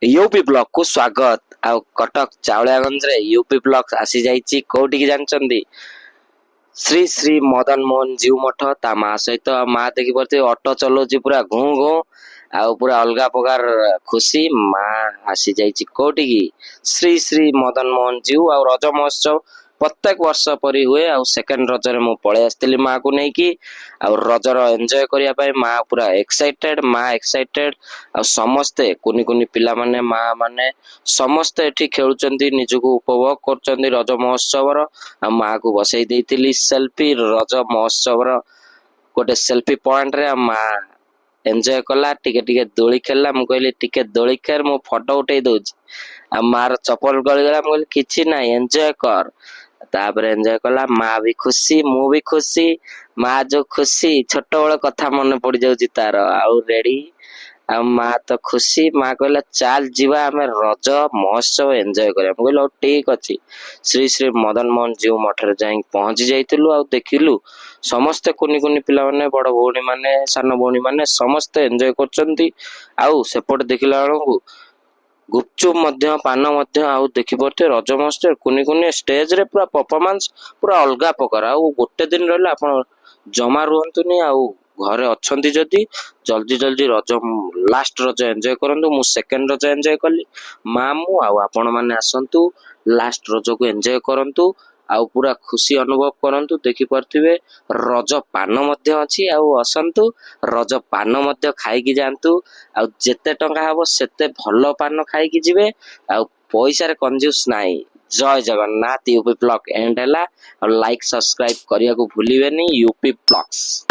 UP block को स्वागत। आउ कटक चावलियागंज रे यूपी ब्लॉक आसी जाइछि कोठी की जानचंदी श्री श्री मदन मोहन जीव मठ ता माँ सहित माँ देखी पड़ती ऑटो चलाउछि पूरा घू घू आउ पूरा अलगा प्रकार खुशी माँ आसी जाइछि कोठी की श्री श्री मदन मोहन जीव आउ रज महोत्सव प्रत्येक वर्ष परी हुए आउ सेकेंड रज रे मु पळे आस्तिली माँ को नहीं की आउ रजर एंजॉय करिया पाई माँ पूरा एक्साइटेड माँ एक्साइटेड आ समस्ते कुनी कुनी पिला माने माँ माने समस्ते एठी खेलुचंदी निजको उपभोग करचंदी रज महोत्सव रो आ माँ को बसई देइतिली सेल्फी रज महोत्सव रो गोटे सेल्फी पॉइंट रे माँ एंजॉय कला टिके टिके दोली खेलला मु कहली टिके दोली खेर मु फोटो उठेई दउची आ मार चप्पल गली गला मु कहली किछि ना एंजॉय कर तापर एंजॉय कला माँ भी खुशी मु भी खुशी माँ जो खुशी छोट बड़ कथा मन पड़ जाउची तार आउ रेडी आ माँ तो खुशी माँ कहला चाल जीवा आमे रज महोत्सव एंजॉय करिया मु कहली ठीक अछि श्री श्री मदन मोहन जीव मठरे जाई पहुंची जाइतिलु आ देखिलु समस्ते कुनी कुनी पिला माने बड़ भौणी माने सान भौणी माने समस्ते एंजॉय करचंती आउ सेपट देखिला बेलकु गुपचुप मध्य पान मध्य आउ देखि पड़ते रज महोत्सव कुनी कुनी स्टेज रे पूरा परफॉर्मेंस पूरा अलगा प्रकार आउ गोटे दिन रहले आपण जमा रुहंतुनी आउ घरे अछंती जदी जल्दी जल्दी रज लास्ट रज एंजॉय करंतु मु सेकंड रज एंजॉय कली मामू आउ आपण माने आसंतु लास्ट रज को एंजॉय करंतु आउ पूरा खुशी अनुभव करंतु देखि परथिबे रज पान मध्य अछि आउ असंतु रज पान मध्य खाई की जानतु आउ जेते टंका हबो सेते भलो पान खाई की जिवे आउ पैसा रे कंजूस नाही। जय जगन्नाथ। यूपी ब्लॉक एंड हैला और लाइक सब्सक्राइब करिया को भूलिबेनी यूपी ब्लॉक्स।